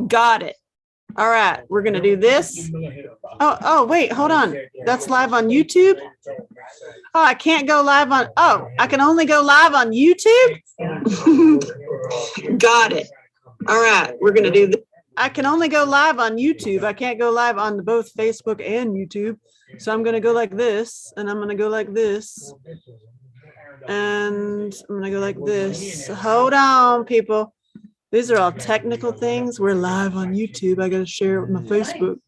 Got it. All right, we're gonna do this. Oh, wait, hold on. That's live on YouTube. Oh, I can't go live on. Oh, I can only go live on YouTube. Got it. All right, we're gonna do this. I can only go live on YouTube. I can't go live on both Facebook and YouTube. So I'm gonna go like this, and I'm gonna go like this, and I'm gonna go like this. Hold on, people. These are all technical things. We're live on YouTube. I gotta share it with my Facebook.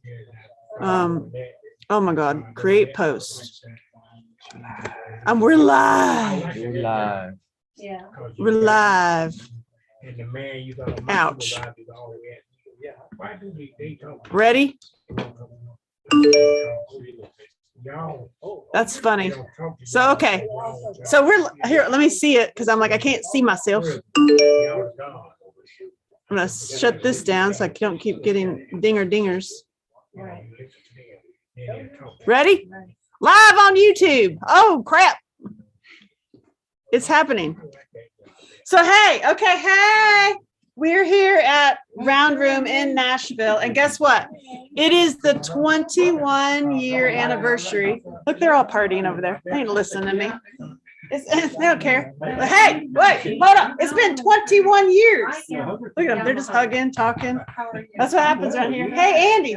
Oh my God, create post. We're live. We're live. Yeah. We're live. Ouch. Ready? That's funny. So, okay. So we're here. Let me see it because I'm like, I can't see myself. I'm going to shut this down so I don't keep getting dingers. Ready? Live on YouTube. Oh, crap. It's happening. So, hey, okay, hey, we're here at Round Room in Nashville. And guess what? It is the 21-year anniversary. Look, they're all partying over there. They ain't listening to me. They don't care. But hey, wait, hold on. It's been 21 years. Look at them. They're just hugging, talking. That's what happens around here. Hey, Andy,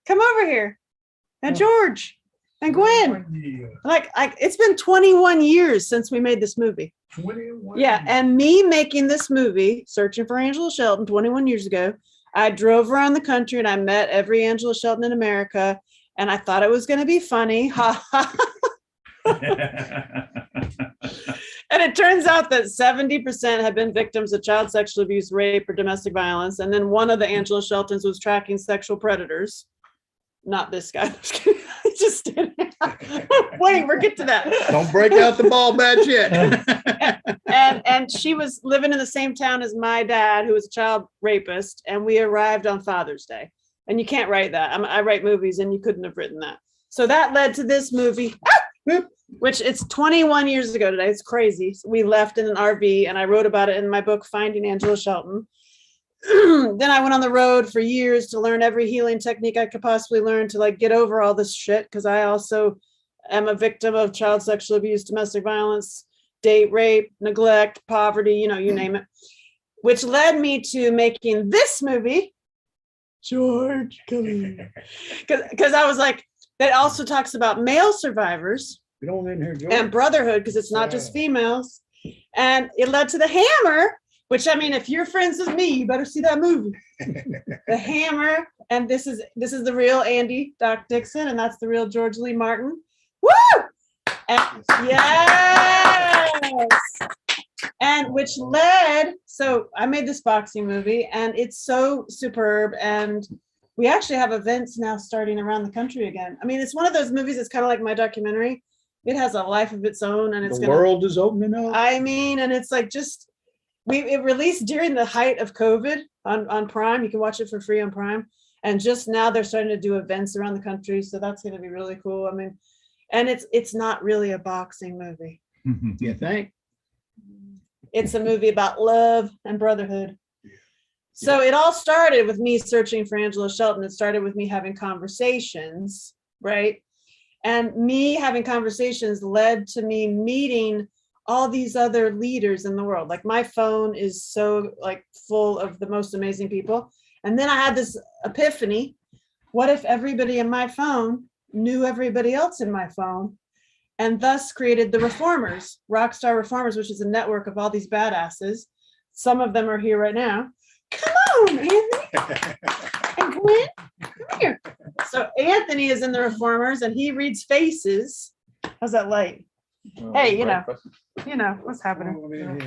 come over here. And George and Gwen. Like it's been 21 years since we made this movie. 21. Yeah, and me making this movie, Searching for Angela Shelton, 21 years ago, I drove around the country and I met every Angela Shelton in America, and I thought it was going to be funny. And it turns out that 70% have been victims of child sexual abuse, rape, or domestic violence. And then one of the Angela Sheltons was tracking sexual predators. Not this guy. Just wait, we'll get to that. Don't break out the ball bat yet. and she was living in the same town as my dad, who was a child rapist, and we arrived on Father's Day. And you can't write that. I write movies, and you couldn't have written that. So that led to this movie, which it's 21 years ago today. It's crazy. So we left in an RV, and I wrote about it in my book, Finding Angela Shelton. Then I went on the road for years to learn every healing technique I could possibly learn to like get over all this shit, because I also am a victim of child sexual abuse, domestic violence, date rape, neglect, poverty, you name it, which led me to making this movie, George, because I was like, that also talks about male survivors and brotherhood, because it's not just females. And it led to The Hammer, which, I mean, if you're friends with me, you better see that movie. The Hammer, and this is the real Andy Doc Dixon, and that's the real George Lee Martin. Woo! And, yes! And which led, so I made this boxing movie, and it's so superb, and we actually have events now starting around the country again. I mean, it's one of those movies that's kind of like my documentary. It has a life of its own, and it's the world is opening up. I mean, and it's like just it released during the height of COVID on Prime. You can watch it for free on Prime, and just now they're starting to do events around the country, so that's going to be really cool. I mean, and it's not really a boxing movie. You think? It's a movie about love and brotherhood. So it all started with me searching for Angela Shelton. It started with me having conversations, right? And me having conversations led to me meeting all these other leaders in the world. Like my phone is so like full of the most amazing people. And then I had this epiphany. What if everybody in my phone knew everybody else in my phone, and thus created the Reformers, Rockstar Reformers, which is a network of all these badasses. Some of them are here right now. Come on, Anthony. And Gwen, come here. So Anthony is in the Reformers, and he reads faces. How's that light? Hey, you know what's happening.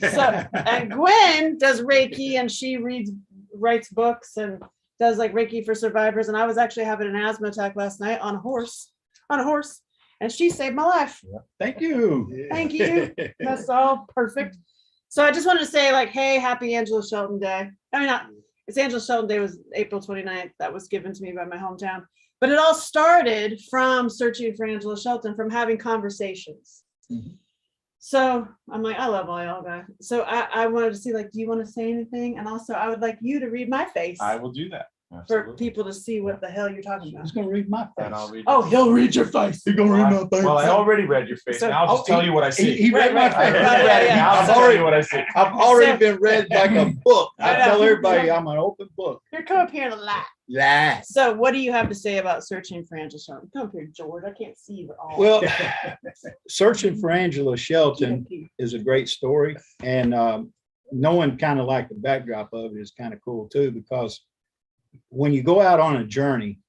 So, and Gwen does Reiki, and she writes books and does like Reiki for survivors. And I was actually having an asthma attack last night on a horse, and she saved my life. Thank you. Thank you. That's all perfect. So I just wanted to say, like, hey, happy Angela Shelton Day. I mean, it's Angela Shelton Day was April 29th. That was given to me by my hometown. But it all started from searching for Angela Shelton, from having conversations. Mm-hmm. So I'm like, I love all y'all guys. So I wanted to see, like, do you want to say anything? And also, I would like you to read my face. I will do that. For Absolutely. people to see what the hell you're talking about. He's gonna read my face. And I'll read. Oh, he'll read your face. He's gonna read my face. Well, I already read your face. So- Now I'll just tell you what I see. He read my Right, I right. face. already read it. Yeah. Now I'll I've tell already- you what I see. I've already So- been read like a book. I I know. tell everybody I'm an open book. Here, come up here and lie. Lies. So what do you have to say about searching for Angela Shelton? Come up here, George. I can't see you at all. Well, Searching for Angela Shelton is a great story, and knowing kind of like the backdrop of it is kind of cool too, because when you go out on a journey,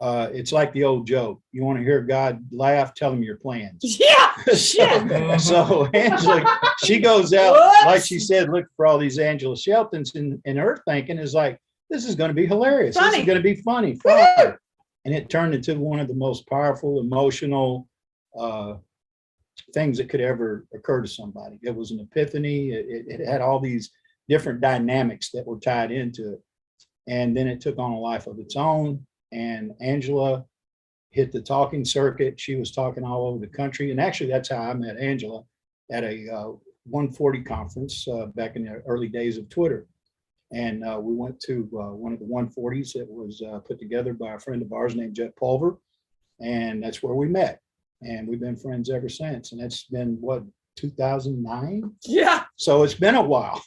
it's like the old joke. You want to hear God laugh, tell him your plans. Yeah, shit. So Angela, she goes out, Whoops. like she said, look for all these Angela Sheltons, and her thinking is like, this is going to be hilarious. This Funny. is going to be funny. Fun. And it turned into one of the most powerful, emotional things that could ever occur to somebody. It was an epiphany. It had all these different dynamics that were tied into it. And then it took on a life of its own. And Angela hit the talking circuit. She was talking all over the country. And actually, that's how I met Angela, at a 140 conference back in the early days of Twitter. And we went to one of the 140s that was put together by a friend of ours named Jet Pulver. And that's where we met. And we've been friends ever since. And that's been, what, 2009? Yeah. So it's been a while.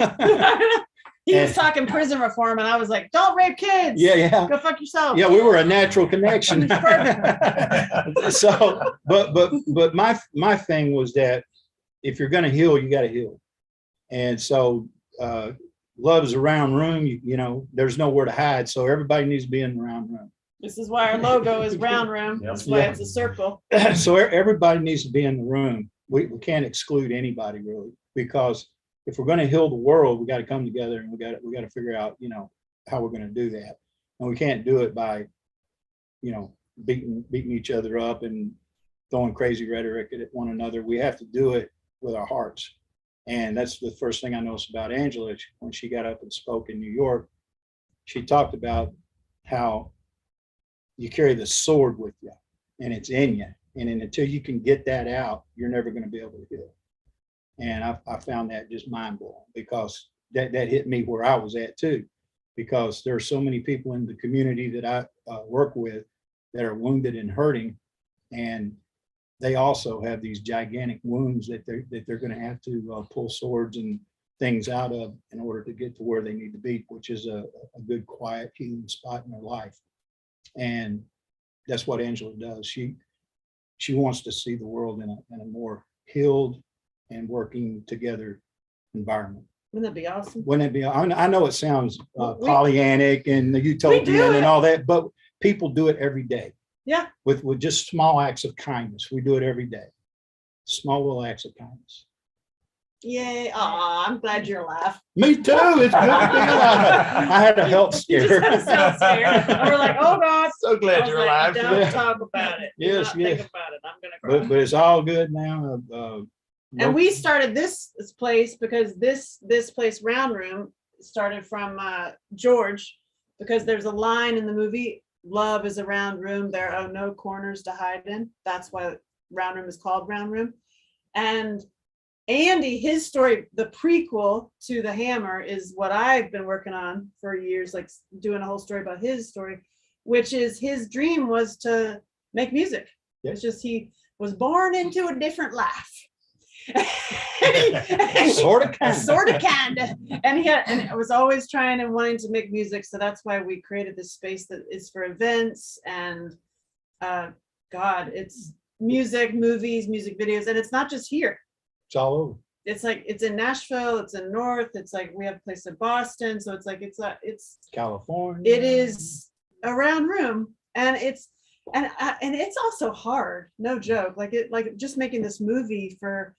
He was talking prison reform, and I was like, don't rape kids. Yeah. Go fuck yourself. Yeah, we were a natural connection. So, but my thing was that if you're going to heal, you got to heal. And so love is a round room, you know, there's nowhere to hide. So everybody needs to be in the round room. This is why our logo is round room. Yep. That's why Yeah. it's a circle. So everybody needs to be in the room. We can't exclude anybody really, because if we're going to heal the world, we got to come together, and we got to figure out, you know, how we're going to do that. And we can't do it by, you know, beating each other up and throwing crazy rhetoric at one another. We have to do it with our hearts. And that's the first thing I noticed about Angela. When she got up and spoke in New York, she talked about how you carry the sword with you, and it's in you. And then until you can get that out, you're never going to be able to heal. And I found that just mind blowing, because that hit me where I was at too, because there are so many people in the community that I work with that are wounded and hurting, and they also have these gigantic wounds that they're going to have to pull swords and things out of in order to get to where they need to be, which is a good, quiet, healing spot in their life. And that's what Angela does. She wants to see the world in a more healed and working together environment. Wouldn't that be awesome? Wouldn't it be? I know it sounds We- Pollyannic and the utopian it. and all that, but people do it every day. Yeah. With just small acts of kindness. We do it every day. Small little acts of kindness. Yay. Aw, I'm glad you're alive. Me too. It's good to be alive. I had a health You just scare. had a self scare. And we're like, oh God. So I glad was you're like, alive. Don't Yeah. talk about it. Do Yes, not yes. think about it. I'm gonna cry. But it's all good now. And we started this place because this place, Round Room, started from George, because there's a line in the movie, love is a round room, there are no corners to hide in. That's why Round Room is called Round Room. And Andy, his story, the prequel to The Hammer, is what I've been working on for years, like doing a whole story about his story, which is his dream was to make music. Yep. It's just he was born into a different life. Sort of kind. Sort of kind of. And I was always trying and wanting to make music. So that's why we created this space that is for events and God, it's music, movies, music videos. And it's not just here. It's all over. It's like it's in Nashville, it's in North, it's like we have a place in Boston. So it's like it's California. it is a round room, and it's also hard, no joke. Like just making this movie for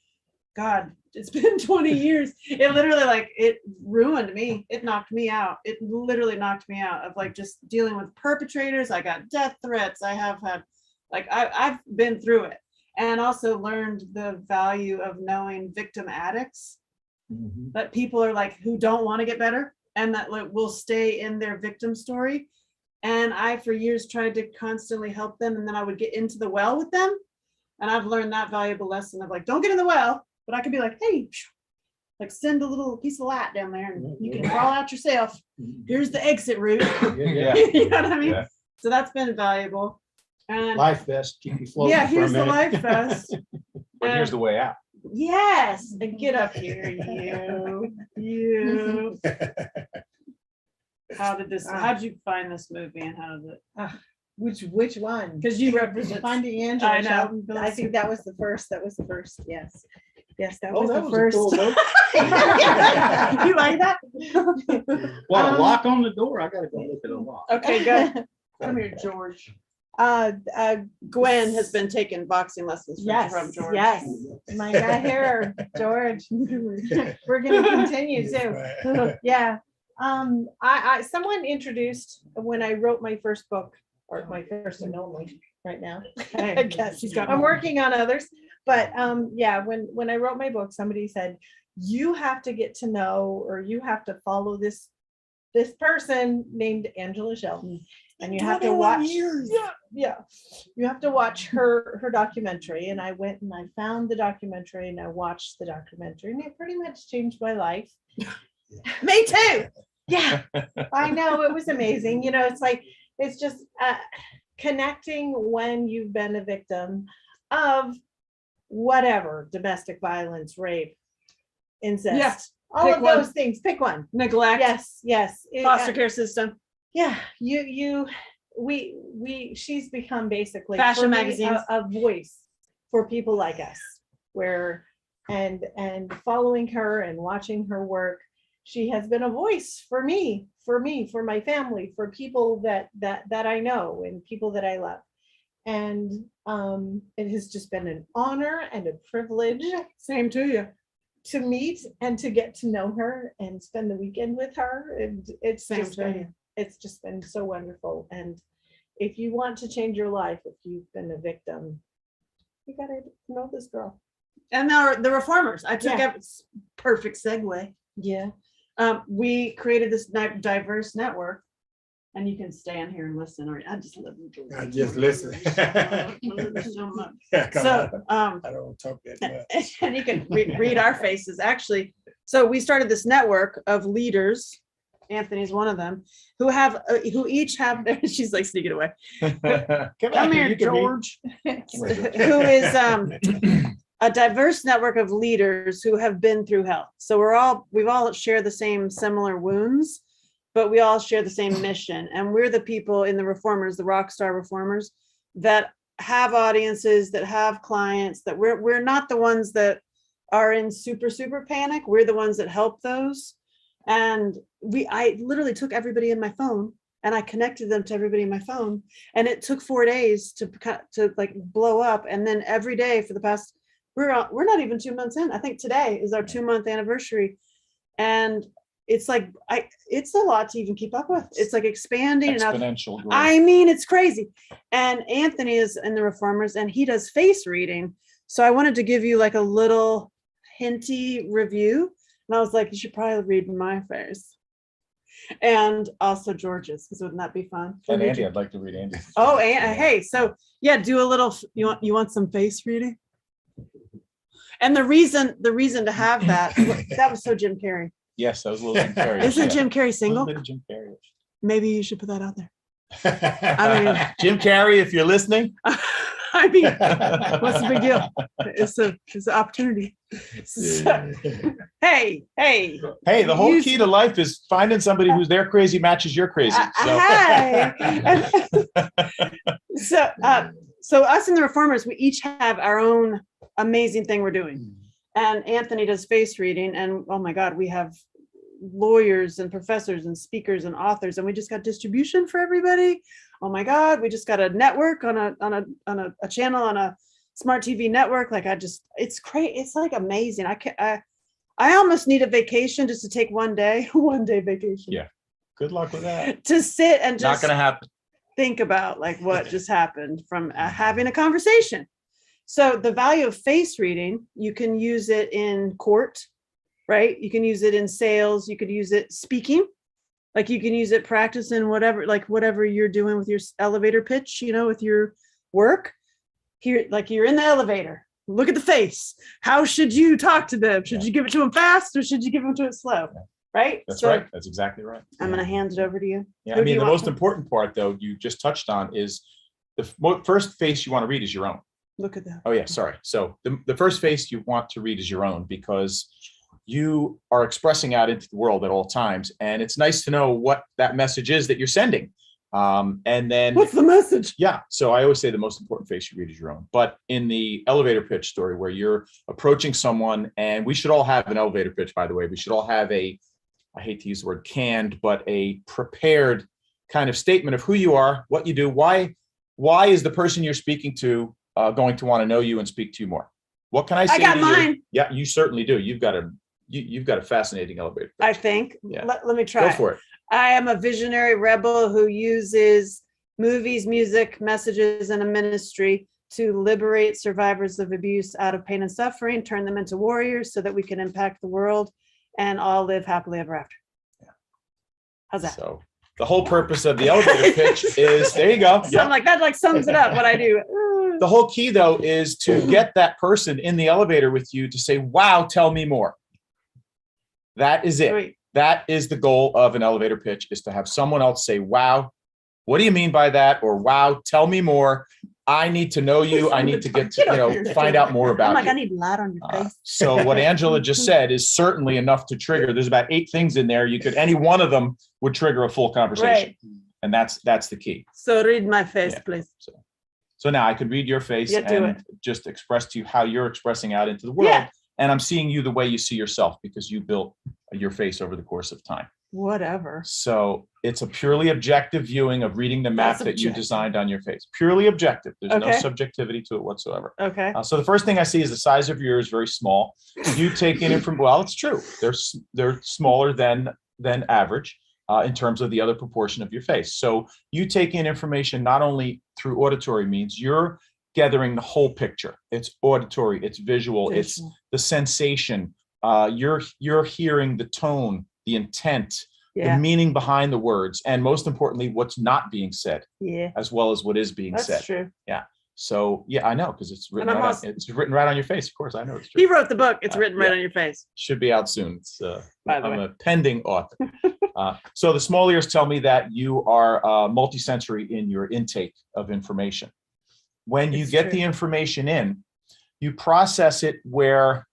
God, it's been 20 years. It literally it ruined me. It knocked me out. It literally knocked me out of like just dealing with perpetrators. I got death threats. I have had I've been through it, and also learned the value of knowing victim addicts. Mhm. That people are who don't want to get better, and that will stay in their victim story. And I, for years, tried to constantly help them. And then I would get into the well with them. And I've learned that valuable lesson of like, don't get in the well, but I could be like, hey, like send a little piece of light down there and you can crawl out yourself. Here's the exit route. Yeah. You know what I mean? Yeah. So that's been valuable. And Life vest, keep you floating yeah, for a here's the minute. life vest. But here's the way out. Yes, and get up here, you. How did you find this movie and how did it? Which one? Because you represent. Finding I Angela know. Shelton. I think that was the first. Yes. Yes, that Oh, was that the was a first. cool book. You like that? What, a lock on the door? I gotta go look at a lock. Okay, good. Come here, George. Gwen has been taking boxing lessons from George. Yes, my guy here, George. We're gonna continue too. Yeah. I someone introduced when I wrote my first book, or my first and only right now. I guess She's got I'm more. working on others, but yeah, when I wrote my book, somebody said you have to get to know, or you have to follow this person named Angela Shelton, and you have to watch. Yeah, you have to watch her documentary. And I went and I found the documentary and I watched the documentary, and it pretty much changed my life. Me too. Yeah, I know, it was amazing. You know, it's just connecting when you've been a victim of whatever, domestic violence, rape, incest, Yes. all Pick of one. those things. Pick one. Neglect. Yes. Foster care system. Yeah, she's become basically Fashion for me, magazines. a voice for people like us, where and following her and watching her work, she has been a voice for me, for my family, for people that I know and people that I love. And it has just been an honor and a privilege Same to you. to meet and to get to know her and spend the weekend with her. And it's Same just to you. been, it's just been so wonderful. And if you want to change your life, if you've been a victim, you gotta know this girl. And now the reformers. I took Yeah. perfect segue. Yeah. We created this diverse network, and you can stand here and listen, or I just love you. I just listen. I love you so much. Yeah, come So, on. I don't talk that much. and you can read our faces actually. So we started this network of leaders. Anthony's one of them who each have. She's like sneaking away. Come here, George. Who is a diverse network of leaders who have been through hell. So we've all shared the same similar wounds, but we all share the same mission. And we're the people in the reformers, the rock star reformers, that have audiences, that have clients, that we're not the ones that are in super panic. We're the ones that help those. And I literally took everybody in my phone and I connected them to everybody in my phone. And it took 4 days to like blow up. And then every day for the past, we're not even 2 months in. I think today is our 2-month anniversary. And it's like, it's a lot to even keep up with. It's like expanding. Exponential growth. I mean, it's crazy. And Anthony is in the reformers and he does face reading. So I wanted to give you like a little hinty review. And I was like, you should probably read my face. And also George's, because wouldn't that be fun? And Andy, I'd like to read Andy. Oh, and hey, so yeah, do a little, you want some face reading? And the reason to have that was so Jim Carrey. Yes, that was a little Jim Carrey. Isn't Jim Carrey A little single? bit of Jim Carrey. Maybe you should put that out there. I mean, Jim Carrey, if you're listening. I mean, what's the big deal? It's an opportunity. So, hey. Hey, the whole key to life is finding somebody who's their crazy matches your crazy. So. So us in the reformers, we each have our own amazing thing we're doing. And Anthony does face reading, and oh my God, we have lawyers and professors and speakers and authors, and we just got distribution for everybody. Oh my God, we just got a network on a channel on a smart TV network. Like it's crazy. It's like amazing. I almost need a vacation just to take one day vacation. Yeah. Good luck with that. To sit and Not just going to happen. think about like what just happened from having a conversation. So the value of face reading, you can use it in court, right? You can use it in sales. You could use it speaking. Like you can use it practicing whatever you're doing with your elevator pitch, with your work. here, like you're in the elevator. Look at the face. How should you talk to them? Should you give it to them fast or should you give them to it slow? Right? That's right. That's exactly right. I'm going to hand it over to you. Yeah, Who I do mean, you the want most to- important part, though, you just touched on is the first face you want to read is your own. Look at that. Oh, yeah, sorry. So the first face you want to read is your own because you are expressing out into the world at all times. And it's nice to know what that message is that you're sending. And then, What's the message? yeah, so I always say the most important face you read is your own. But in the elevator pitch story where you're approaching someone, and we should all have an elevator pitch, by the way, we should all have I hate to use the word canned, but a prepared kind of statement of who you are, what you do, why is the person you're speaking to going to want to know you and speak to you more? What can I say? I got to you? mine. Yeah, you certainly do. You've got a fascinating elevator pitch. I think. Yeah. Let me try. Go for it. I am a visionary rebel who uses movies, music, messages, and a ministry to liberate survivors of abuse out of pain and suffering, turn them into warriors so that we can impact the world and all live happily ever after. Yeah. How's that? So the whole purpose of the elevator pitch is, there you go. Something like that, like sums it up what I do. The whole key, though, is to get that person in the elevator with you to say, wow, tell me more. That is it. Sweet. That is the goal of an elevator pitch, is to have someone else say, wow, what do you mean by that? Or wow, tell me more. I need to know you. I need to get to, find out more about I'm like, you. I need light on your face. So what Angela just said is certainly enough to trigger. There's about 8 things in there. Any one of them would trigger a full conversation. Right. And that's the key. So read my face, Yeah. please. So now I could read your face Yeah, do and just express to you how you're expressing out into the world. Yeah. And I'm seeing you the way you see yourself because you built your face over the course of time. Whatever. So it's a purely objective viewing of reading the map That's that you objective. designed on your face. Purely objective. There's no Okay. subjectivity to it whatsoever. Okay. So the first thing I see is the size of your ear is very small. You take in well, it's true. They're smaller than average in terms of the other proportion of your face. So you take in information not only through auditory means, you're gathering the whole picture. It's auditory, it's visual, it's the sensation. You're hearing the tone, the intent, the Yeah. meaning behind the words, and most importantly, what's not being said, Yeah. as well as what is being That's said. true. So yeah, I know, because it's written And I'm right also- it's written right on your face. Of course, I know it's He true. wrote the book. It's written right yeah. on your face. Should be out soon. It's By the I'm way. a pending author. So the small ears tell me that you are multisensory in your intake of information. When you It's get true. the information in, you process it where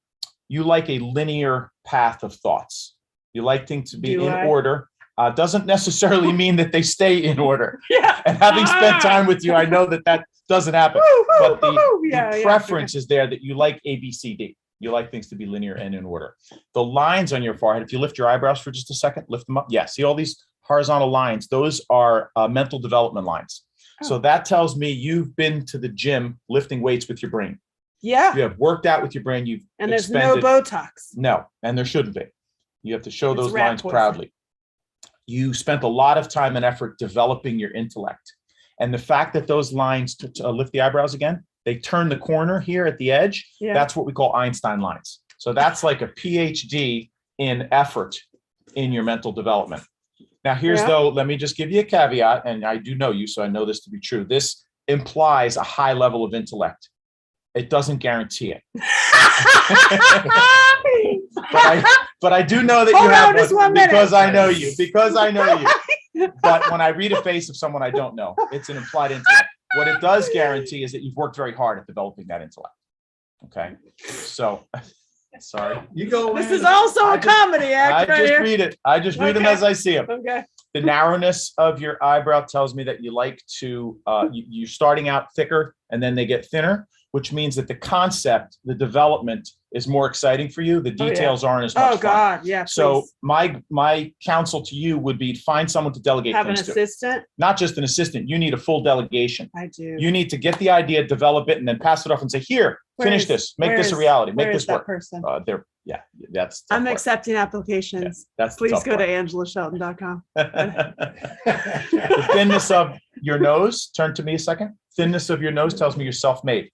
you like a linear path of thoughts. You like things to be Do in I? order. Doesn't necessarily mean that they stay in order. Yeah. And having spent time with you, I know that doesn't happen. But the preference is there that you like A, B, C, D. You like things to be linear and in order. The lines on your forehead, if you lift your eyebrows for just a second, lift them up. Yeah, see all these horizontal lines? Those are mental development lines. So that tells me you've been to the gym lifting weights with your brain. Yeah. You have worked out with your brain. You've And there's expended, no Botox. No, and there shouldn't be. You have to show It's those rat lines poison. proudly. You spent a lot of time and effort developing your intellect. And the fact that those lines, to lift the eyebrows again, they turn the corner here at the edge. Yeah. That's what we call Einstein lines. So that's like a PhD in effort in your mental development. Now here's Yeah. though, let me just give you a caveat, and I do know you, so I know this to be true. This implies a high level of intellect. It doesn't guarantee it. But I do know that Hold you have on just one 1 minute. because I know you, because I know you. But when I read a face of someone I don't know, it's an implied intellect. What it does guarantee is that you've worked very hard at developing that intellect. Okay, so sorry. You go. This in. is also I a just- comedy I act right just here. read it. I just read them Okay. as I see them. Okay. The narrowness of your eyebrow tells me that you like to, you're starting out thicker and then they get thinner, which means that the concept, the development is more exciting for you. The Oh, yeah. details aren't as much Oh fun. God. Yeah. So please. my counsel to you would be find someone to delegate Have an things to. assistant. Not just an assistant. You need a full delegation. I do. You need to get the idea, develop it, and then pass it off and say, here, Where finish is- this, make where this a is- reality, make where this is that work. person? Yeah, that's. the I'm tough part. accepting applications. That's the Please tough go to part. AngelaShelton.com. The thinness of your nose, turn to me a second. Thinness of your nose tells me you're self-made.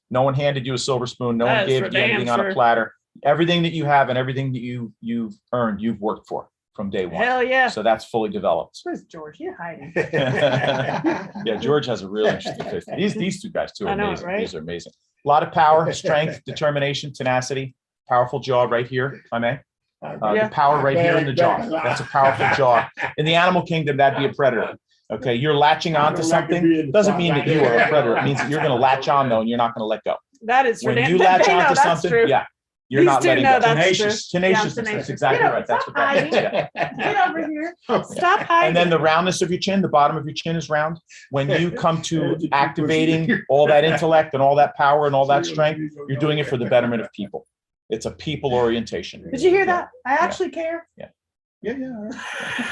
No one handed you a silver spoon. No That one is gave for you anything damn on a sure. platter. Everything that you have and everything that you've earned, you've worked for from day one. Hell yeah. So that's fully developed. Where's George? You're hiding. Yeah, George has a really interesting face. These two guys too are I know it, amazing. right? These are amazing. A lot of power, strength, determination, tenacity, powerful jaw right here, if I may. Yeah. The power right here in the jaw. That's a powerful jaw. In the animal kingdom, that'd be a predator. Okay, you're latching onto something. Doesn't mean that you are a predator. It means that you're going to latch on though, and you're not going to let go. That is for When damn. you They latch know onto that's something, true. yeah, you're These not two letting know go. that's Tenacious, tenacious. Yeah, That's tenacious. exactly Get right. up, That's stop what that means. hiding. Yeah. Get over here. Stop hiding. And then the roundness of your chin, the bottom of your chin is round. When you come to activating all that intellect and all that power and all that strength, you're doing it for the betterment of people. It's a people orientation. Did you hear that? I actually care. Yeah. All right.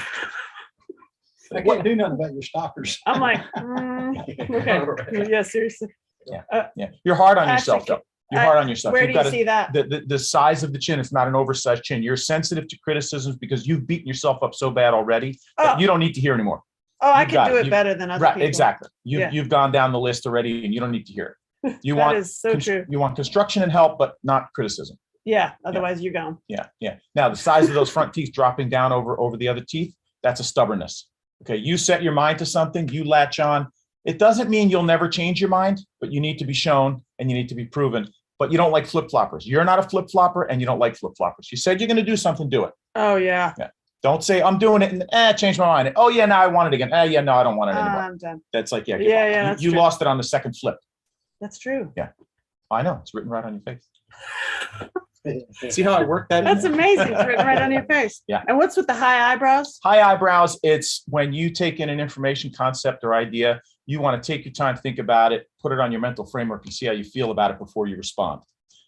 I can't do nothing about your stalkers. I'm like, okay. Yeah, seriously. Yeah, you're hard on yourself Actually, though. You're hard on yourself. Where You've do you got see that? the size of the chin. It's not an oversized chin. You're sensitive to criticisms because you've beaten yourself up so bad already that Oh. you don't need to hear anymore. Oh, I You've can got do it. it You- better than other Right, people. exactly. Yeah. You've gone down the list already, and you don't need to hear it. You That want is so true. you want construction and help, but not criticism. Yeah. Otherwise, you're gone. Yeah, yeah. Now the size of those front teeth dropping down over the other teeth, that's a stubbornness. Okay, you set your mind to something, you latch on. It doesn't mean you'll never change your mind, but you need to be shown and you need to be proven. But you don't like flip-floppers. You're not a flip-flopper and you don't like flip-floppers. You said you're going to do something, do it. Oh yeah. Don't say I'm doing it and change my mind. Oh yeah, now I want it again. Yeah, no, I don't want it anymore. I'm done. That's like Yeah, give up. yeah, that's You true. lost it on the second flip. That's true. I know it's written right on your face. See how I worked that in? That's there? amazing. It's written right on your face. Yeah. And what's with the high eyebrows? High eyebrows, it's when you take in an information concept or idea, you want to take your time, think about it, put it on your mental framework and see how you feel about it before you respond.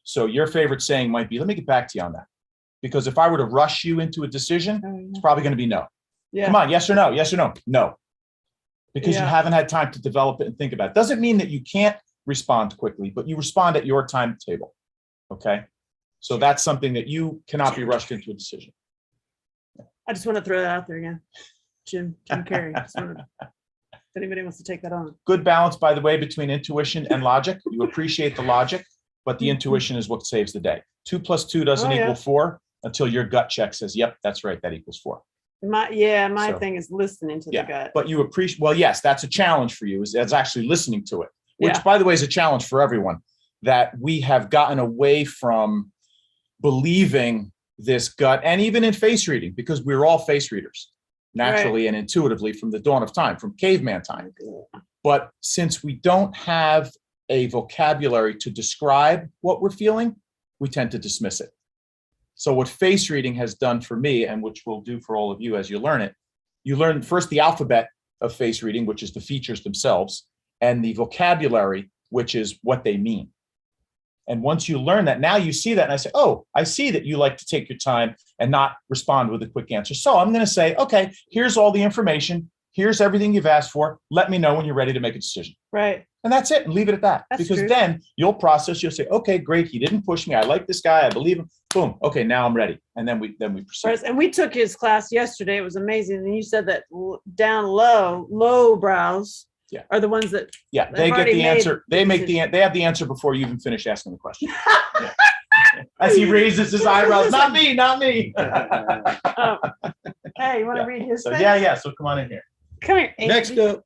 So your favorite saying might be, let me get back to you on that. Because if I were to rush you into a decision, Oh, it's probably going to be no. yeah. Come on, yes or no, yes or no, no. Because you Yeah. haven't had time to develop it and think about it. Doesn't mean that you can't respond quickly, but you respond at your timetable. Okay. So that's something that you cannot be rushed into a decision. I just want to throw that out there again. Jim Carrey. If anybody wants to take that on. Good balance, by the way, between intuition and logic. You appreciate the logic, but the intuition is what saves the day. 2 + 2 doesn't Oh, yeah. equal 4 until your gut check says, yep, that's right, that equals 4. My So, thing is listening to yeah, the gut. But you appreciate, well, yes, that's a challenge for you, is that's actually listening to it, which Yeah. by the way, is a challenge for everyone, that we have gotten away from believing this gut, and even in face reading, because we're all face readers naturally and intuitively from the dawn of time, from caveman time. But since we don't have a vocabulary to describe what we're feeling, we tend to dismiss it. So what face reading has done for me, and which will do for all of you as you learn it, you learn first the alphabet of face reading, which is the features themselves, and the vocabulary, which is what they mean. And once you learn that, now you see that, and I say, oh, I see that you like to take your time and not respond with a quick answer. So I'm going to say, okay, here's all the information. Here's everything you've asked for. Let me know when you're ready to make a decision. Right. And that's it, and leave it at that. That's because true. then you'll process, you'll say, okay, great, he didn't push me. I like this guy, I believe him. Boom. Okay, now I'm ready. And then we proceed. Whereas, and we took his class yesterday. It was amazing. And you said that down low brows Yeah. are the ones that Yeah, They've they get already the made answer. They make decision. they have the answer before you even finish asking the question. Yeah. As he raises his eyebrows, not me, not me. oh, hey, you want to Yeah. read his So thing? yeah. So come on in here. Come here. Next Andy. up,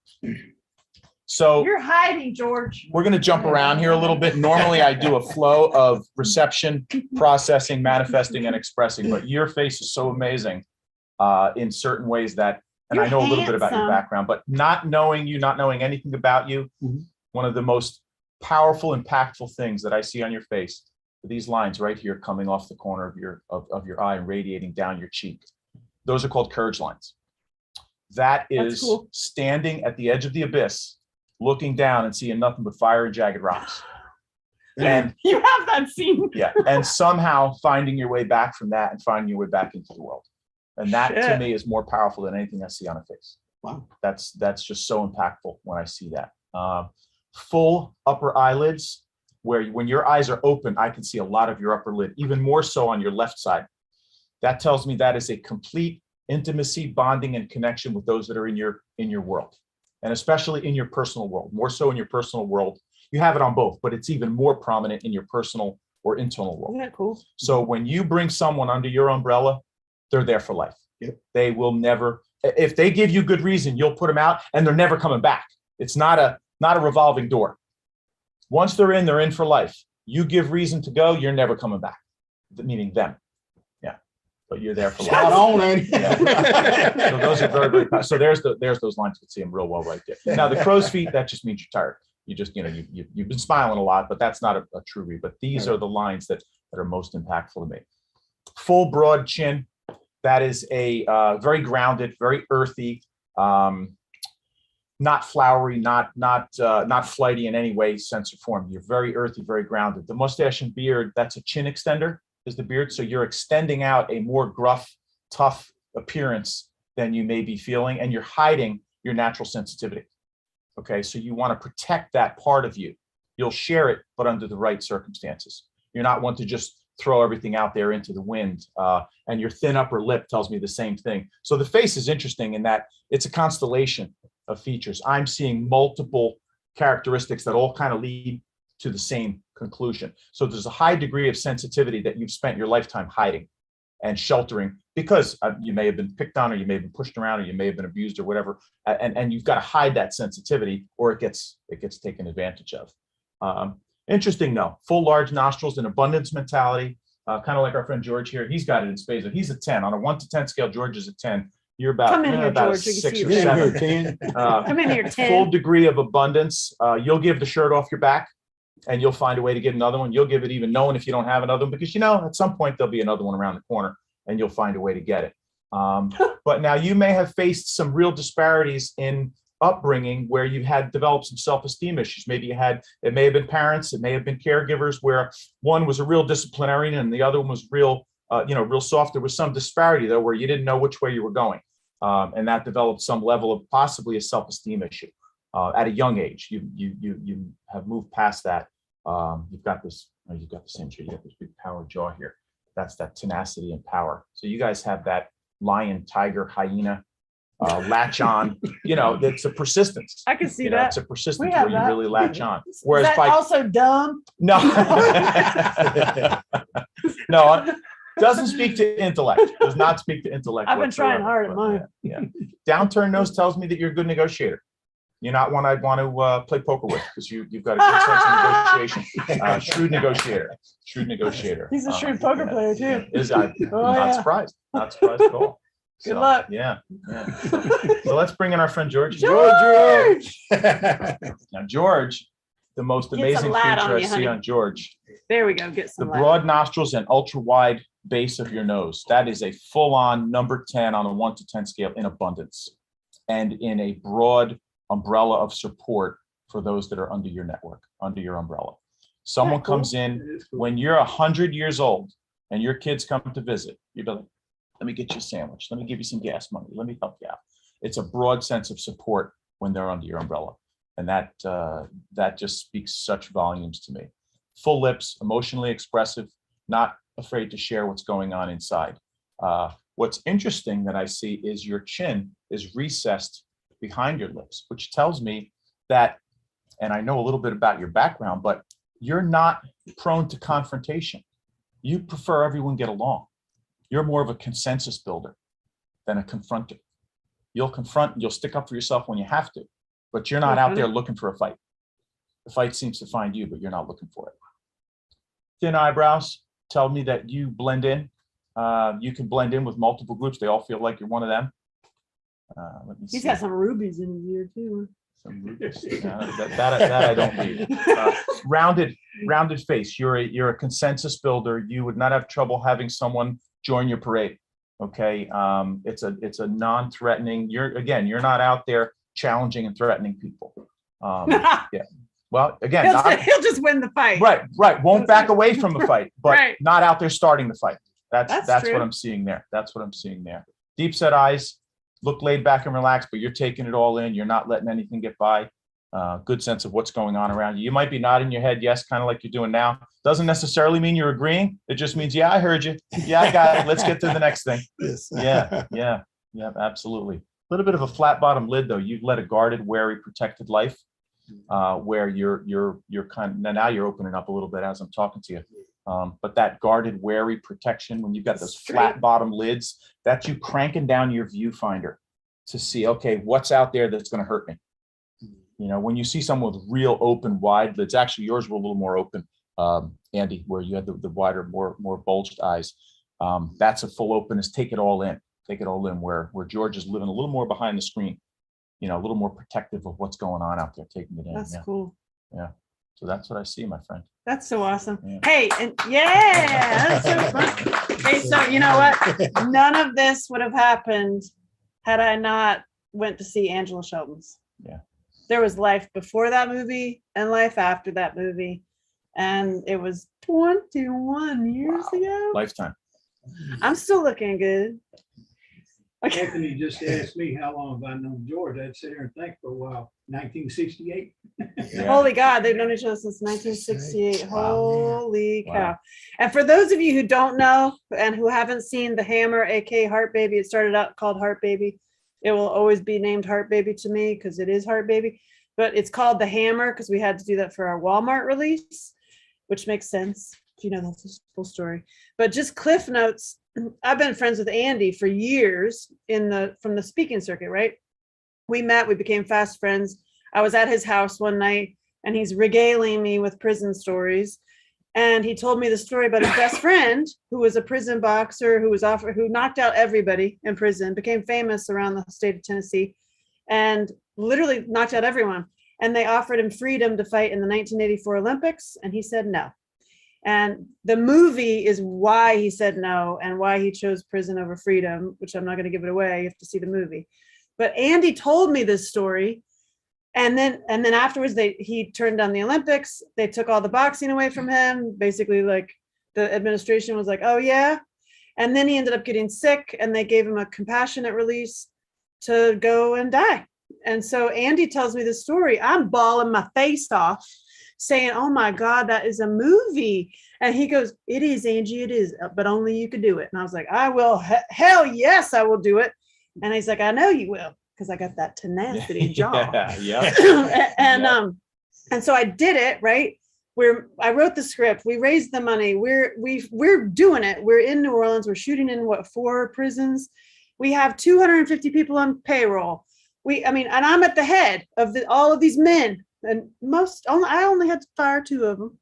So You're hiding, George. we're going to jump around here a little bit. Normally I do a flow of reception, processing, manifesting, and expressing, but your face is so amazing in certain ways that, and I You're know a little bit about your handsome. background, but not knowing you, not knowing anything about you, Mhm. one of the most powerful, impactful things that I see on your face, are these lines right here coming off the corner of your eye and radiating down your cheek. Those are called courage lines. That That's is cool. standing at the edge of the abyss, looking down and seeing nothing but fire and jagged rocks. And You have that scene. yeah, and somehow finding your way back from that and finding your way back into the world. And that to Shit. me is more powerful than anything I see on a face. wow, That's just so impactful when I see that. Full upper eyelids, where when your eyes are open, I can see a lot of your upper lid, even more so on your left side. That tells me that is a complete intimacy, bonding, and connection with those that are in your world, and especially in your personal world. More so in your personal world. You have it on both, but it's even more prominent in your personal or internal world. Isn't that cool? So when you bring someone under your umbrella, they're there for life. Yep. They will never, if they give you good reason, you'll put them out and they're never coming back. It's not a revolving door. Once they're in for life. You give reason to go, you're never coming back. Meaning them. Yeah. But you're there for life. Spot on, ain't it? Yeah. So those are very, very, so there's those lines. You can see them real well right there. Now the crow's feet, that just means you're tired. You just, you've been smiling a lot, but that's not a true read. But these are the lines that are most impactful to me. Full broad chin. That is a very grounded, very earthy, not flowery, not flighty in any way, sense or form. You're very earthy, very grounded. The mustache and beard, that's a chin extender, is the beard. So you're extending out a more gruff, tough appearance than you may be feeling, and you're hiding your natural sensitivity. Okay, so you want to protect that part of you. You'll share it, but under the right circumstances. You're not one to just throw everything out there into the wind. And your thin upper lip tells me the same thing. So the face is interesting in that it's a constellation of features. I'm seeing multiple characteristics that all kind of lead to the same conclusion. So there's a high degree of sensitivity that you've spent your lifetime hiding and sheltering because you may have been picked on, or you may have been pushed around, or you may have been abused or whatever. And you've got to hide that sensitivity, or it gets taken advantage of. Interesting, though. Full large nostrils, an abundance mentality, kind of like our friend George here. He's got it in spades. He's a 10. On a 1 to 10 scale, George is a 10. You're about, Come in here, about a George. We can 6 see or you. Yeah, 7. we're 10. Come in here, 10. Full degree of abundance. You'll give the shirt off your back, and you'll find a way to get another one. You'll give it even knowing if you don't have another one, because at some point there'll be another one around the corner, and you'll find a way to get it. But now you may have faced some real disparities in upbringing where you had developed some self-esteem issues. Maybe it may have been parents, it may have been caregivers, where one was a real disciplinarian and the other one was real soft. There was some disparity though, where you didn't know which way you were going. And that developed some level of possibly a self-esteem issue at a young age. You have moved past that. You've got the same shape. You got this big power jaw here. That's that tenacity and power. So you guys have that lion, tiger, hyena, latch on. It's a persistence. I can see that. It's a persistence We have where you that. really latch on. Is Whereas that also dumb? no, no, doesn't speak to intellect. Does not speak to intellect. I've been trying whatsoever. hard at mine. Yeah. Downturn nose tells me that you're a good negotiator. You're not one I'd want to play poker with, because you've got a good sense of negotiation. Shrewd negotiator. He's a shrewd poker player too. I'm not yeah. surprised. Not surprised at all. Good luck. Yeah. So let's bring in our friend George. George! Now, George, the most Get some amazing light feature on I you, see honey. on George, There we go. Get the some light. broad nostrils and ultra wide base of your nose. That is a full on number 10 on a 1 to 10 scale in abundance, and in a broad umbrella of support for those that are under your network, under your umbrella. Someone Isn't that cool? comes in when you're 100 years old and your kids come to visit, you'd be like, let me get you a sandwich. Let me give you some gas money. Let me help you out. It's a broad sense of support when they're under your umbrella. And that just speaks such volumes to me. Full lips, emotionally expressive, not afraid to share what's going on inside. What's interesting that I see is your chin is recessed behind your lips, which tells me that, and I know a little bit about your background, but you're not prone to confrontation. You prefer everyone get along. You're more of a consensus builder than a confronter. You'll confront, you'll stick up for yourself when you have to, but you're not out there looking for a fight. The fight seems to find you, but you're not looking for it. Thin eyebrows tell me that you blend in. You can blend in with multiple groups. They all feel like you're one of them. Let me He's see. got some rubies in his ear too. Some rubies. That I don't read. Rounded face. You're a consensus builder. You would not have trouble having someone join your parade. Okay. It's a non-threatening. You're not out there challenging and threatening people. Yeah. Well, again, He'll just win the fight. right. Won't back away from the fight, but Right. not out there starting the fight. That's true. what I'm seeing there. That's what I'm seeing there. Deep set eyes, look laid back and relaxed, but you're taking it all in. You're not letting anything get by. Good sense of what's going on around you. You might be nodding your head, yes, kind of like you're doing now. Doesn't necessarily mean you're agreeing. It just means, yeah, I heard you. Yeah, I got it. Let's get to the next thing. Yes. Yeah, absolutely. A little bit of a flat bottom lid, though. You've led a guarded, wary, protected life, where you're kind of, now you're opening up a little bit as I'm talking to you. But that guarded, wary protection, when you've got those Straight. flat bottom lids, that's you cranking down your viewfinder to see, okay, what's out there that's going to hurt me. You know, when you see someone with real open, wide lids, actually yours were a little more open, Andy, where you had the wider, more bulged eyes. That's a full openness. Take it all in. Take it all in. Where George is living a little more behind the screen, you know, a little more protective of what's going on out there, taking it in. That's Yeah. cool. Yeah. So that's what I see, my friend. That's so awesome. Yeah. Hey, and yeah, that's so fun. Hey, so you know what? None of this would have happened had I not went to see Angela Shelton's. Yeah. There was life before that movie and life after that movie. And it was 21 years ago. Lifetime. I'm still looking good. Okay. Anthony just asked me how long have I known George. I'd sit here and think for a while. 1968. Yeah. Holy God, they've known each other since 1968. Wow. Holy Wow. cow. And for those of you who don't know and who haven't seen The Hammer, aka Heart Baby, it started out called Heart Baby. It will always be named Heart Baby to me because it is Heart Baby. But it's called The Hammer because we had to do that for our Walmart release, which makes sense if you know the full story. But just cliff notes. I've been friends with Andy for years from the speaking circuit, right? We met, we became fast friends. I was at his house one night and he's regaling me with prison stories. And he told me the story about his best friend, who was a prison boxer, who knocked out everybody in prison, became famous around the state of Tennessee, and literally knocked out everyone. And they offered him freedom to fight in the 1984 Olympics, and he said no. And the movie is why he said no and why he chose prison over freedom, which I'm not going to give it away. You have to see the movie. But Andy told me this story. And then afterwards, he turned down the Olympics. They took all the boxing away from him. Basically, like the administration was like, oh, yeah. And then he ended up getting sick and they gave him a compassionate release to go and die. And so Andy tells me this story. I'm bawling my face off saying, oh my God, that is a movie. And he goes, it is, Angie, it is, but only you could do it. And I was like, I will. Hell yes, I will do it. And he's like, I know you will, because I got that tenacity jaw. Yeah. And so I did it, right? I wrote the script, we raised the money, we're doing it. We're in New Orleans, we're shooting in 4 prisons. We have 250 people on payroll. And I'm at the head of all of these men, and I only had to fire 2 of them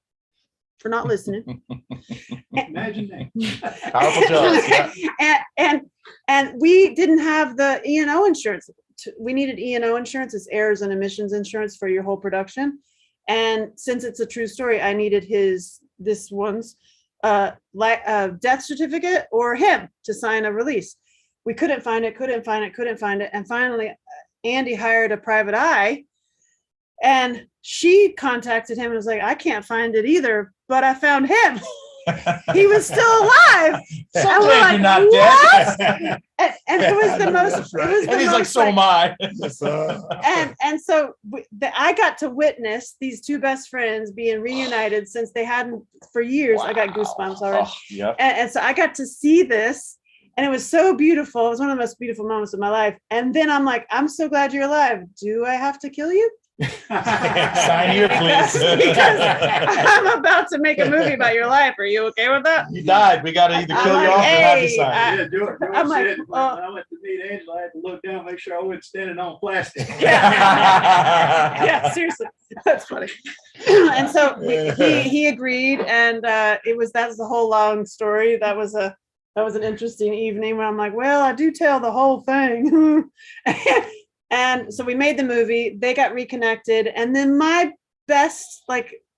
for not listening. Imagine that. Powerful jokes. Yeah. And we didn't have the E&O insurance. We needed E&O insurance. It's errors and emissions insurance for your whole production. And since it's a true story, I needed this one's death certificate or him to sign a release. We couldn't find it. And finally, Andy hired a private eye, and she contacted him and was like, I can't find it either, but I found him. He was still alive. So And we're glad like, you're not "What?" dead. And it was the most. It was the And he's like, most, so am I. and so I got to witness these 2 best friends being reunited since they hadn't for years. I got goosebumps already. Oh, yep. And so I got to see this, and it was so beautiful. It was one of the most beautiful moments of my life. And then I'm like, I'm so glad you're alive. Do I have to kill you? Sign here, please. Because I'm about to make a movie about your life. Are you okay with that? You died. We got to either I'm kill you like, off or have you hey, sign. Yeah, do it. I'm like, When I went to meet Angela, I had to look down, make sure I wasn't standing on plastic. Yeah, seriously, that's funny. And so he agreed, and that's the whole long story. That was an interesting evening where I'm like, well, I do tell the whole thing. And so we made the movie. They got reconnected, and then my best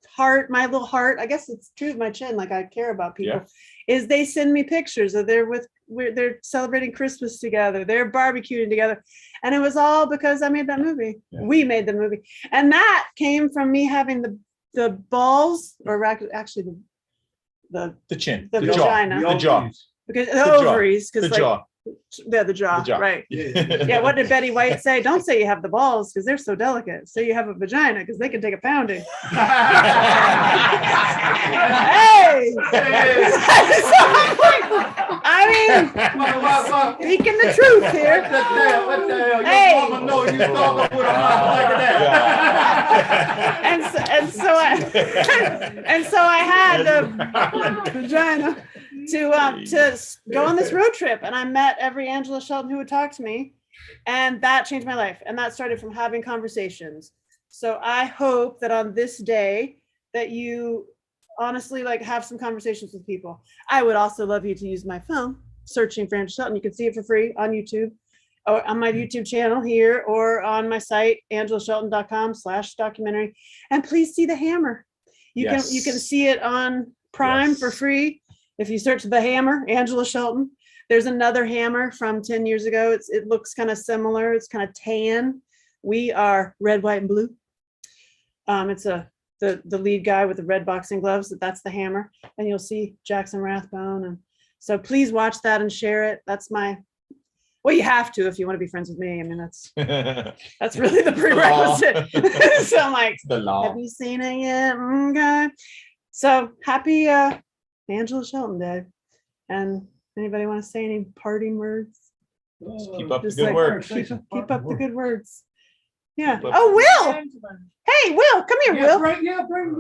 heart, my little heart, I guess it's true of my chin, like I care about people, is they send me pictures of they're celebrating Christmas together, they're barbecuing together, and it was all because I made that movie. Yeah. We made the movie, and that came from me having the balls, or actually the The chin, the the jaw, vagina. the jaw. Because the jaw. ovaries, The because jaw. The jaw, right. Yeah. Yeah, what did Betty White say? Don't say you have the balls because they're so delicate. Say you have a vagina because they can take a pounding. Hey! I mean, speaking the truth here. What the hell? What the hell? Your Hey. mama know you talking with a mouth like that. And so I had the vagina to go on this road trip, and I met every Angela Shelton who would talk to me, and that changed my life. And that started from having conversations. So I hope that on this day that you honestly like have some conversations with people. I would also love you to use my phone, searching for Angela Shelton. You can see it for free on YouTube, or on my YouTube channel here, or on my site, angelashelton.com/documentary. And please see the hammer. You can see it on Prime for free. If you search the hammer, Angela Shelton. There's another hammer from 10 years ago. It looks kind of similar. It's kind of tan. We are red, white, and blue. It's the lead guy with the red boxing gloves. That's the hammer. And you'll see Jackson Rathbone. And so please watch that and share it. That's well, you have to if you want to be friends with me. I mean, that's really the prerequisite. So I'm like, have you seen it yet? Okay. So happy Angela Shelton Day. And anybody want to say any parting words? Keep up the Just good like, work. Keep up the good words. Yeah. Oh, Will. Hey, Will, come here, Will. Bring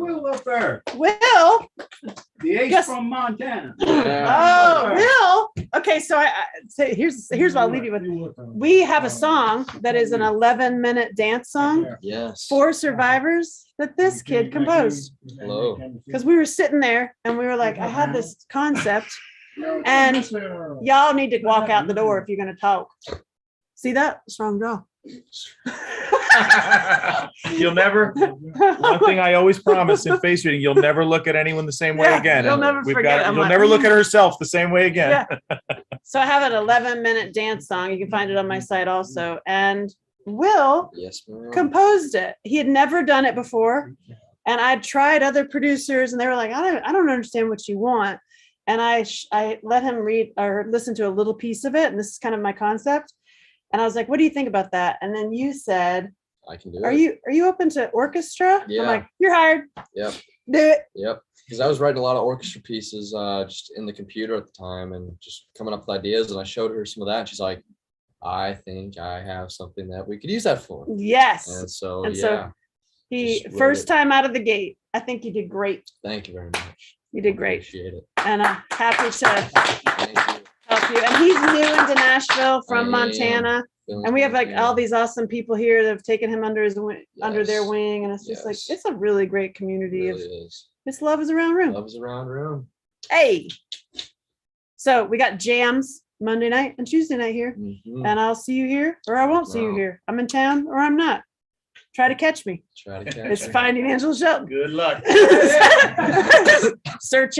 Will up there. Will. The ace Yes. from Montana. Oh, Will. Okay, so I say here's what I'll leave you with. We have a song that is an 11-minute dance song Yes. for survivors that this kid composed. Hello. Because we were sitting there and we were like, I had this concept, and y'all need to walk out the door if you're gonna talk. See that? Strong jaw. You'll never, one thing I always promise in face reading, you'll never look at anyone the same way Yeah, again. you'll And never forget. I'm you'll like, never look at herself the same way again. Yeah. So I have an 11-minute dance song. You can find it on my site also. And Will Yes, ma'am. composed it. He had never done it before. And I tried other producers and they were like, I don't understand what you want. And I let him read or listen to a little piece of it. And this is kind of my concept. And I was like, what do you think about that? And then you said, I can do it. are you open to orchestra? Yeah. I'm like, you're hired. Yep. Do it. Yep. Because I was writing a lot of orchestra pieces just in the computer at the time and just coming up with ideas. And I showed her some of that. And she's like, I think I have something that we could use that for. Yes. And so, And yeah. so he just wrote first it. time out of the gate, I think you did great. Thank you very much. You did great. Appreciate it. And I'm happy to Thank you. help you. And he's new into Nashville from I am. Montana. Feeling And we have like Montana. all these awesome people here that have taken him under under their Yes. wing. And it's just like, Yes. it's a really great It community really of is. this love is around room. Love is around room. Hey. So we got jams Monday night and Tuesday night here. Mhm. And I'll see you here or I won't see you No. here. I'm in town or I'm not. Try to catch me. Try to catch It's it. Finding Angela Shelton. Good luck. Searching